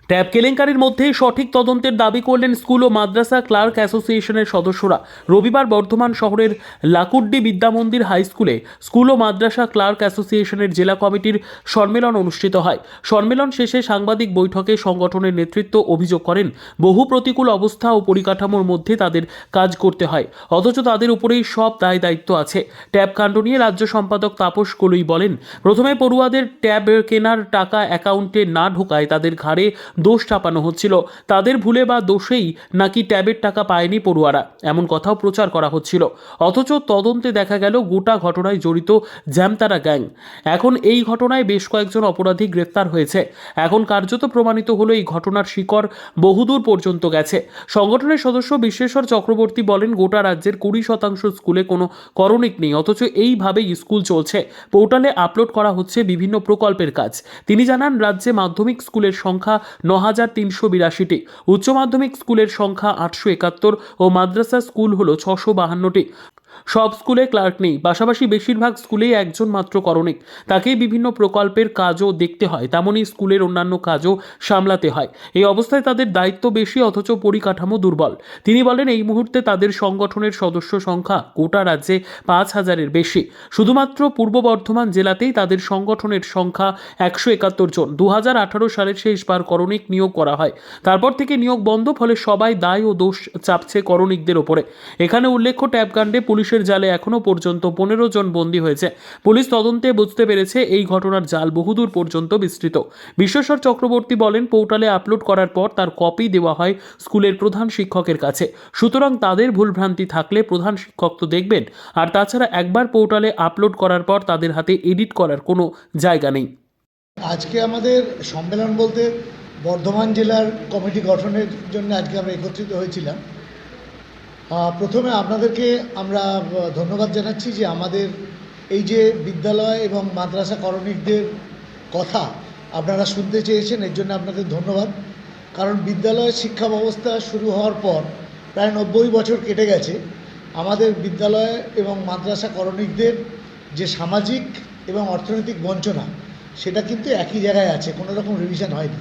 Tab কেলেঙ্কারির মধ্যে সঠিক তদন্তের দাবি করলেন স্কুল ও মাদ্রাসা ক্লার্ক অ্যাসোসিয়েশনের সদস্যরা। রবিবার বর্ধমান শহরের লাকুড্ডি বিদ্যামন্দির হাই স্কুলে স্কুল ও মাদ্রাসা ক্লার্ক অ্যাসোসিয়েশনের জেলা কমিটির সম্মেলন অনুষ্ঠিত হয়। সম্মেলন শেষে সাংবাদিক বৈঠকে সংগঠনের নেতৃত্ব অভিযোগ করেন, বহু প্রতিকূল অবস্থা ও পরিকাঠামোর মধ্যে তাদের কাজ করতে হয়, অথচ তাদের উপরেই সব দায় দায়িত্ব আছে। ট্যাব কাণ্ড নিয়ে রাজ্য সম্পাদক তাপস কলুই বলেন, প্রথমে পড়ুয়াদের ট্যাব কেনার টাকা অ্যাকাউন্টে না ঢোকায় তাদের ঘাড়ে দোষ চাপানো হচ্ছিল। তাদের ভুলে বা দোষেই নাকি ট্যাবের টাকা পায়নি পড়ুয়ারা, এমন কথাও প্রচার করা হচ্ছিল। অথচ তদন্তে দেখা গেল গোটা ঘটনায় জড়িত জ্যামতারা গ্যাং। এখন এই ঘটনায় বেশ কয়েকজন অপরাধী গ্রেফতার হয়েছে। এখন কার্যত প্রমাণিত হলো এই ঘটনার শিকড় বহুদূর পর্যন্ত গেছে। সংগঠনের সদস্য বিশ্বেশ্বর চক্রবর্তী বলেন, গোটা রাজ্যের 20% স্কুলে কোনো করণিক নেই, অথচ এইভাবেই স্কুল চলছে। পোর্টালে আপলোড করা হচ্ছে বিভিন্ন প্রকল্পের কাজ। তিনি জানান, রাজ্যে মাধ্যমিক স্কুলের সংখ্যা 9,382টি, উচ্চ মাধ্যমিক স্কুলের সংখ্যা 871 ও মাদ্রাসা স্কুল হলো 652টি। সব স্কুলে ক্লার্ক নেই, পাশাপাশি বেশিরভাগ স্কুলেই একজন মাত্র করণিক। তাকেই বিভিন্ন প্রকল্পের কাজও দেখতে হয়, তেমনই স্কুলের অন্যান্য কাজও সামলাতে হয়। এই অবস্থায় তাদের দায়িত্ব বেশি, অথচ পরিকাঠামো দুর্বল। তিনি বলেন, এই মুহূর্তে তাদের সংগঠনের সদস্য সংখ্যা গোটা রাজ্যে 5,000-এর বেশি। শুধুমাত্র পূর্ব বর্ধমান জেলাতেই তাদের সংগঠনের সংখ্যা 171 জন। 2018 সালের শেষবার করণিক নিয়োগ করা হয়, তারপর থেকে নিয়োগ বন্ধ, ফলে সবাই দায় ও দোষ চাপছে করণিকদের ওপরে। এখানে উল্লেখ্য, ট্যাব কাণ্ডে পুলিশের জালে এখনো পর্যন্ত 15 জন বন্দী হয়েছে। পুলিশ তদন্তে বুঝতে পেরেছে এই ঘটনার জাল বহুদূর পর্যন্ত বিস্তৃত। বিশ্বেশ্বর চক্রবর্তী বলেন, পোর্টালে আপলোড করার পর তার কপি দেওয়া হয় স্কুলের প্রধান শিক্ষকের কাছে। সুতরাং তাদের ভুলভ্রান্তি থাকলে প্রধান শিক্ষক তো দেখবেন, আর তাছাড়া একবার পোর্টালে আপলোড করার পর তাদের হাতে এডিট করার কোনো জায়গা নেই। আজকে আমাদের সম্মেলন বলতে বর্ধমান জেলার কমিটি গঠনের জন্য আজকে আমরা একত্রিত হয়েছিলাম। প্রথমে আপনাদেরকে আমরা ধন্যবাদ জানাচ্ছি যে আমাদের এই যে বিদ্যালয় এবং মাদ্রাসা করণিকদের কথা আপনারা শুনতে চেয়েছেন, এর জন্য আপনাদের ধন্যবাদ। কারণ বিদ্যালয় শিক্ষা ব্যবস্থা শুরু হওয়ার পর প্রায় 90 বছর কেটে গেছে। আমাদের বিদ্যালয় এবং মাদ্রাসা করণিকদের যে সামাজিক এবং অর্থনৈতিক বঞ্চনা, সেটা কিন্তু একই জায়গায় আছে, কোনো রকম রিভিশন হয়নি।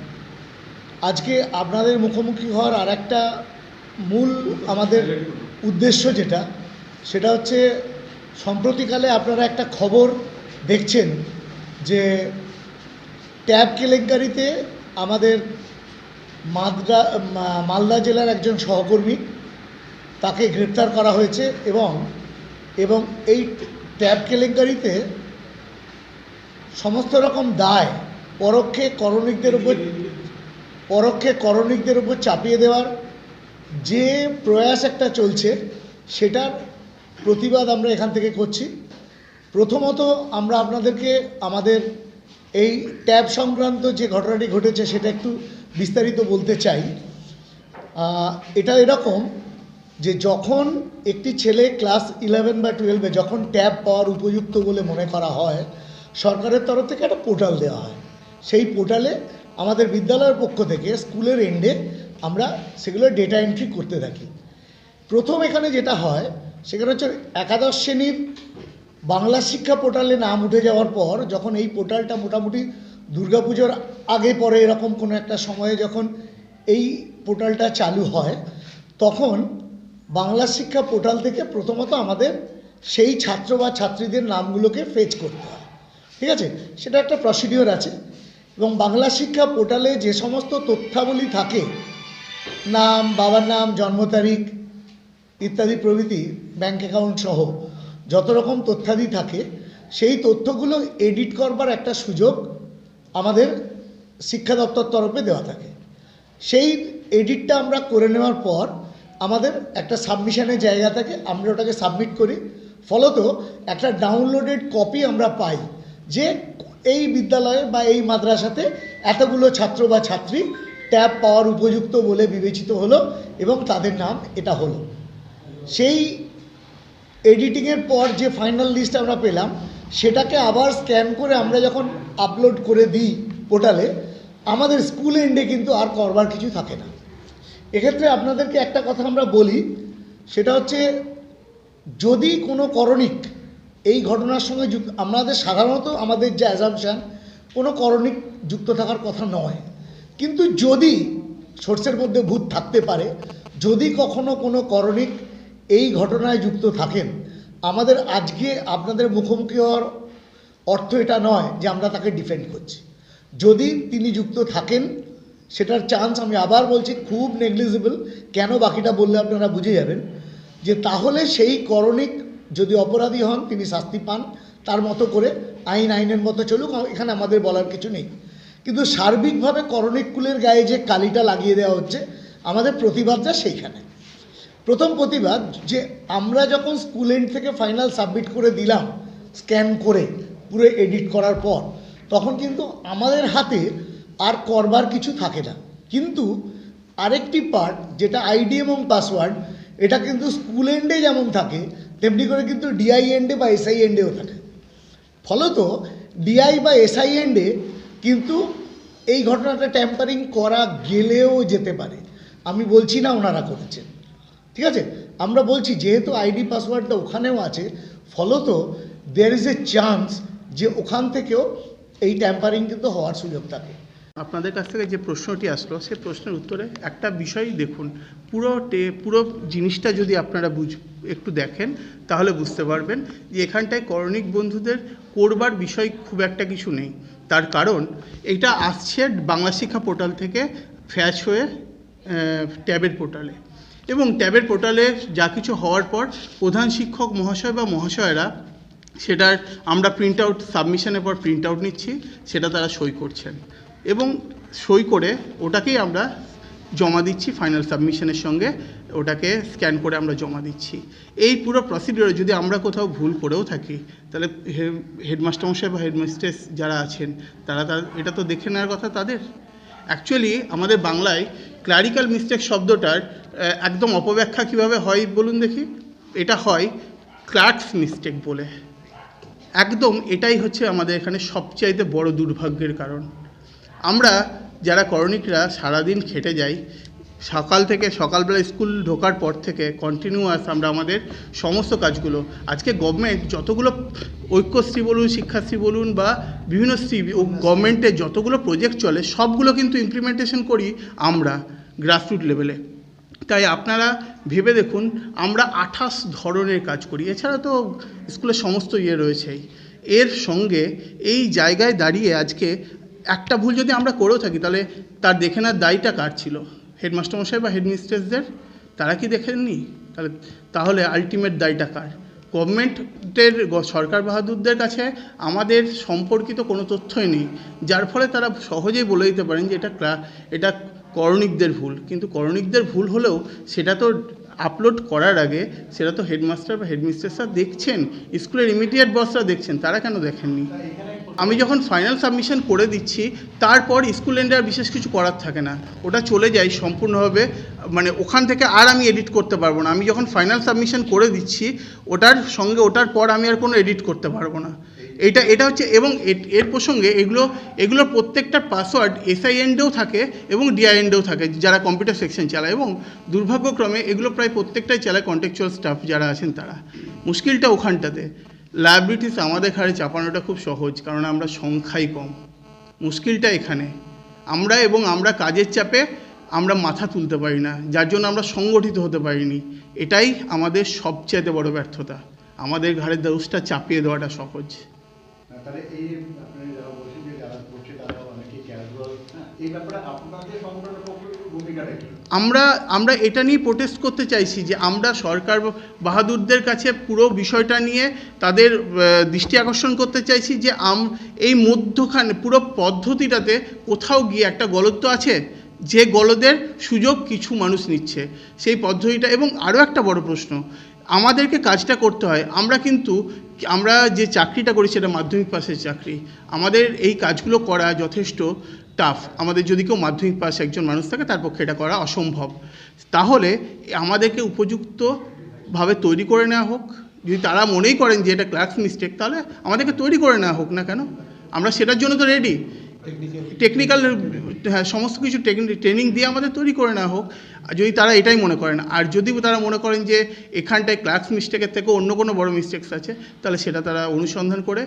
আজকে আপনাদের মুখোমুখি হওয়ার আর একটা মূল আমাদের উদ্দেশ্য সেটা হচ্ছে, সম্প্রতিকালে আপনারা একটা খবর দেখছেন যে ট্যাব কেলেঙ্কারিতে আমাদের মালদা জেলার একজন সহকর্মী, তাকে গ্রেপ্তার করা হয়েছে এবং এই ট্যাব কেলেঙ্কারিতে সমস্ত রকম দায় পরোক্ষে করণিকদের উপর চাপিয়ে দেওয়ার যে প্রয়াস একটা চলছে, সেটার প্রতিবাদ আমরা এখান থেকে করছি। প্রথমত আমরা আপনাদেরকে আমাদের এই ট্যাব সংক্রান্ত যে ঘটনাটি ঘটেছে সেটা একটু বিস্তারিত বলতে চাই। এটা এরকম যে যখন একটি ছেলে ক্লাস 11 বা 12-এ যখন ট্যাব পাওয়ার উপযুক্ত বলে মনে করা হয়, সরকারের তরফ থেকে একটা পোর্টাল দেওয়া হয়। সেই পোর্টালে আমাদের বিদ্যালয়ের পক্ষ থেকে স্কুলের এন্ডে আমরা সেগুলো ডেটা এন্ট্রি করতে থাকি। প্রথম এখানে যেটা হয় সেখানে হচ্ছে একাদশ শ্রেণীর বাংলা শিক্ষা পোর্টালে নাম উঠে যাওয়ার পর, যখন এই পোর্টালটা মোটামুটি দুর্গাপুজোর আগে পরে এরকম কোনো একটা সময়ে যখন এই পোর্টালটা চালু হয়, তখন বাংলা শিক্ষা পোর্টাল থেকে প্রথমত আমাদের সেই ছাত্র বা ছাত্রীদের নামগুলোকে ফেচ করতে হয়। ঠিক আছে, সেটা একটা প্রসিডিওর আছে। এবং বাংলা শিক্ষা পোর্টালে যে সমস্ত তথ্যাবলী থাকে, নাম, বাবার নাম, জন্ম তারিখ ইত্যাদি প্রভৃতি, ব্যাঙ্ক অ্যাকাউন্ট সহ যত রকম তথ্যাদি থাকে, সেই তথ্যগুলো এডিট করবার একটা সুযোগ আমাদের শিক্ষা দপ্তর তরফে দেওয়া থাকে। সেই এডিটটা আমরা করে নেওয়ার পর আমাদের একটা সাবমিশনের জায়গা থাকে, আমরা ওটাকে সাবমিট করি। ফলত একটা ডাউনলোডেড কপি আমরা পাই যে এই বিদ্যালয়ে বা এই মাদ্রাসাতে এতগুলো ছাত্র বা ছাত্রী ট্যাব পাওয়ার উপযুক্ত বলে বিবেচিত হলো এবং তাদের নাম এটা হলো। সেই এডিটিংয়ের পর যে ফাইনাল লিস্ট আমরা পেলাম, সেটাকে আবার স্ক্যান করে আমরা যখন আপলোড করে দিই পোর্টালে, আমাদের স্কুল এন্ডে কিন্তু আর করবার কিছু থাকে না। এক্ষেত্রে আপনাদেরকে একটা কথা আমরা বলি, সেটা হচ্ছে, যদি কোনো করণিক এই ঘটনার সঙ্গে যুক্ত, আমাদের সাধারণত আমাদের যে অ্যাজাম্পশান, কোনো করণিক যুক্ত থাকার কথা নয়। কিন্তু যদি সোর্সের মধ্যে ভূত থাকতে পারে, যদি কখনো কোনো করণিক এই ঘটনায় যুক্ত থাকেন, আমাদের আজকে আপনাদের মুখোমুখি হওয়ার অর্থ এটা নয় যে আমরা তাকে ডিফেন্ড করছি। যদি তিনি যুক্ত থাকেন সেটার চান্স, আমি আবার বলছি, খুব নেগলিজিবল। কেন বাকিটা বললে আপনারা বুঝে যাবেন যে তাহলে সেই করণিক যদি অপরাধী হন, তিনি শাস্তি পান তার মতো করে, আইনের মতো চলুক, এখানে আমাদের বলার কিছু নেই। কিন্তু সার্বিকভাবে করণিক কুলের গায়ে যে কালিটা লাগিয়ে দেওয়া হচ্ছে, আমাদের প্রতিবাদটা সেইখানে। প্রথম প্রতিবাদ যে আমরা যখন স্কুল এন্ড থেকে ফাইনাল সাবমিট করে দিলাম স্ক্যান করে পুরো এডিট করার পর, তখন কিন্তু আমাদের হাতে আর করবার কিছু থাকে না। কিন্তু আরেকটি পার্ট যেটা আইডি এবং পাসওয়ার্ড, এটা কিন্তু স্কুল এন্ডে যেমন থাকে তেমনি করে কিন্তু ডিআই এন্ডে বা এসআই এন্ডেও থাকে। ফলত ডিআই বা এসআই এন্ডে কিন্তু এই ঘটনাটা ট্যাম্পারিং করা গেলেও যেতে পারে। আমি বলছি না ওনারা করেছেন, ঠিক আছে, আমরা বলছি যেহেতু আইডি পাসওয়ার্ডটা ওখানেও আছে, ফলত দেয়ার ইজ এ চান্স যে ওখান থেকেও এই ট্যাম্পারিং কিন্তু হওয়ার সুযোগ থাকে। আপনাদের কাছ থেকে যে প্রশ্নটি আসলো সেই প্রশ্নের উত্তরে একটা বিষয় দেখুন, পুরো জিনিসটা যদি আপনারা একটু দেখেন তাহলে বুঝতে পারবেন যে এখানটায় করণিক বন্ধুদের করবার বিষয় খুব একটা কিছু নেই। তার কারণ এটা আসছে বাংলা শিক্ষা পোর্টাল থেকে ফ্যাচ হয়ে ট্যাবের পোর্টালে, এবং ট্যাবের পোর্টালে যা কিছু হওয়ার পর প্রধান শিক্ষক মহাশয় বা মহাশয়রা সেটার আমরা প্রিন্ট আউট, সাবমিশনের পর প্রিন্ট আউট নিচ্ছি, সেটা তারা সই করছেন এবং সই করে ওটাকেই আমরা জমা দিচ্ছি ফাইনাল সাবমিশনের সঙ্গে, ওটাকে স্ক্যান করে আমরা জমা দিচ্ছি। এই পুরো প্রসিডিওরে যদি আমরা কোথাও ভুল করেও থাকি তাহলে হেডমাস্টারমশাই বা হেডমিস্ট্রেস যারা আছেন তারা এটা তো দেখে নেওয়ার কথা তাদের। অ্যাকচুয়ালি আমাদের বাংলায় ক্লারিক্যাল মিস্টেক শব্দটার একদম অপব্যাখ্যা কীভাবে হয় বলুন দেখি। এটা হয় ক্লার্কস মিস্টেক বলে। একদম এটাই হচ্ছে আমাদের এখানে সবচাইতে বড় দুর্ভাগ্যের কারণ। আমরা যারা করণিকরা সারাদিন খেটে যাই, সকালবেলা স্কুল ঢোকার পর থেকে কন্টিনিউয়াস আমরা আমাদের সমস্ত কাজগুলো, আজকে গভর্নমেন্ট যতগুলো ঐক্যশ্রী বলুন, শিক্ষাশ্রী বলুন বা বিভিন্ন শ্রী, গভর্নমেন্টের যতগুলো প্রজেক্ট চলে সবগুলো কিন্তু ইমপ্লিমেন্টেশন করি আমরা গ্রাসরুট লেভেলে। তাই আপনারা ভেবে দেখুন, আমরা 28 ধরনের কাজ করি, এছাড়া তো স্কুলের সমস্ত রয়েছেই। এর সঙ্গে এই জায়গায় দাঁড়িয়ে আজকে একটা ভুল যদি আমরা করেও থাকি তাহলে তার দেখে নেওয়ার দায়টা কার ছিল? হেডমাস্টারমশাই বা হেডমিস্ট্রেসদের? তারা কি দেখেননি? তাহলে আলটিমেট দায়টা কার? গভর্নমেন্টের, সরকার বাহাদুরদের কাছে আমাদের সম্পর্কিত কোনো তথ্যই নেই, যার ফলে তারা সহজেই বলে দিতে পারেন যে এটা করণিকদের ভুল। কিন্তু করণিকদের ভুল হলেও সেটা তো আপলোড করার আগে সেটা তো হেডমাস্টার বা হেডমিস্ট্রেসরা দেখছেন, স্কুলের ইমিডিয়েট বসরা দেখছেন, তারা কেন দেখেননি? আমি যখন ফাইনাল সাবমিশন করে দিচ্ছি তারপর স্কুল এন্ডে আর বিশেষ কিছু করার থাকে না, ওটা চলে যায় সম্পূর্ণভাবে, মানে ওখান থেকে আর আমি এডিট করতে পারবো না। আমি যখন ফাইনাল সাবমিশন করে দিচ্ছি ওটার পর আমি আর কোনো এডিট করতে পারবো না। এটা হচ্ছে, এবং এর প্রসঙ্গে এগুলোর প্রত্যেকটার পাসওয়ার্ড এসআই এন্ডেও থাকে এবং ডিআই এন্ডেও থাকে যারা কম্পিউটার সেকশন চালায়, এবং দুর্ভাগ্যক্রমে এগুলো প্রায় প্রত্যেকটাই চালায় কন্টেকচুয়াল স্টাফ যারা আছেন তারা। মুশকিলটা ওখানটাতে। লায়াবিলিটিস আমাদের ঘাড়ে চাপানোটা খুব সহজ, কারণ আমরা সংখ্যাই কম। মুশকিলটা এখানে আমরা কাজের চাপে আমরা মাথা তুলতে পারি না, যার জন্য আমরা সংগঠিত হতে পারিনি। এটাই আমাদের সবচেয়ে বড় ব্যর্থতা। আমাদের ঘাড়ে দোষটা চাপিয়ে দেওয়াটা সহজ। তাহলে এই আপনি যারা বলছেন যে যারা করছে তারা অনেকেই ক্যাজুয়াল, এই ব্যাপারে আপনাদের সংগঠনের ভূমিকাটা কি? আমরা এটা নিয়ে প্রোটেস্ট করতে চাইছি যে আমরা সরকার বাহাদুরদের কাছে পুরো বিষয়টা নিয়ে তাদের দৃষ্টি আকর্ষণ করতে চাইছি যে এই মধ্যখানে পুরো পদ্ধতিটাতে কোথাও গিয়ে একটা গলদ তো আছে, যে গলদের সুযোগ কিছু মানুষ নিচ্ছে সেই পদ্ধতিটা। এবং আরও একটা বড় প্রশ্ন, আমাদেরকে কাজটা করতে হয়। আমরা যে চাকরিটা করি সেটা মাধ্যমিক পাসের চাকরি, আমাদের এই কাজগুলো করা যথেষ্ট টাফ। আমাদের যদি কেউ মাধ্যমিক পাস একজন মানুষ থাকে তার পক্ষে এটা করা অসম্ভব। তাহলে আমাদেরকে উপযুক্তভাবে তৈরি করে নেওয়া হোক। যদি তারা মনেই করেন যে এটা ক্লার্কস মিস্টেক, তাহলে আমাদেরকে তৈরি করে নেওয়া হোক না কেন? আমরা সেটার জন্য তো রেডি। হ্যাঁ সমস্ত কিছু ট্রেনিং দিয়ে আমাদের তৈরি করে নেওয়া হোক, আর যদি তারা এটাই মনে করেন। আর যদি তারা মনে করেন যে এখানটায় ক্লার্কস মিস্টেকের থেকে অন্য কোনো বড় মিস্টেকস আছে, তাহলে সেটা তারা অনুসন্ধান করে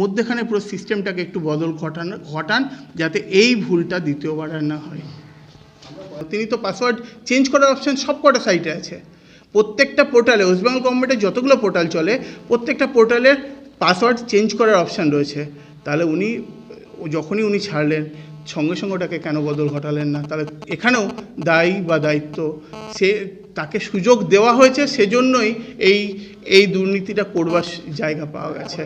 মধ্যেখানে পুরো সিস্টেমটাকে একটু বদল ঘটান যাতে এই ভুলটা দ্বিতীয়বার আর না হয়। তিনি তো পাসওয়ার্ড চেঞ্জ করার অপশান সব কটা সাইটে আছে, প্রত্যেকটা পোর্টালে, ওয়েস্ট বেঙ্গল গভর্নমেন্টের যতগুলো পোর্টাল চলে প্রত্যেকটা পোর্টালের পাসওয়ার্ড চেঞ্জ করার অপশান রয়েছে। তাহলে যখনই উনি ছাড়লেন সঙ্গে সঙ্গে ওটাকে কেন বদল ঘটালেন না? তাহলে এখানেও দায়ী বা দায়িত্ব তাকে সুযোগ দেওয়া হয়েছে, সেজন্যই এই দুর্নীতিটা করবার জায়গা পাওয়া গেছে।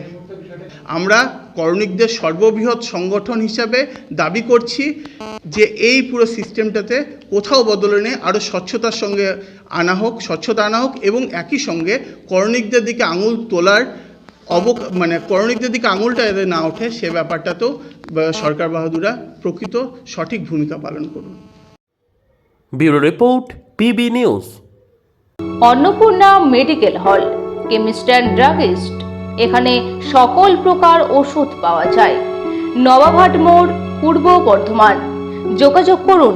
আমরা করণিকদের সর্ববৃহৎ সংগঠন হিসাবে দাবি করছি যে এই পুরো সিস্টেমটাতে কোথাও বদলে নেই, আরও স্বচ্ছতা আনা হোক এবং একই সঙ্গে করণিকদের দিকে আঙুল তোলার করণিকদের দিকে আঙুলটা যাতে না ওঠে সে ব্যাপারটাতেও সরকার বাহাদুররা প্রকৃত সঠিক ভূমিকা পালন করুন। Bureau report, PB news. Annapurna medical hall, chemist and druggist. এখানে সকল প্রকার ওষুধ পাওয়া যায়। নবাবহাট মোড়, পূর্ব বর্ধমান। যোগাযোগ করুন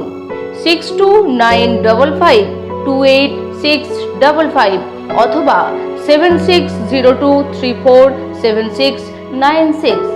6295528655 অথবা 7602347696।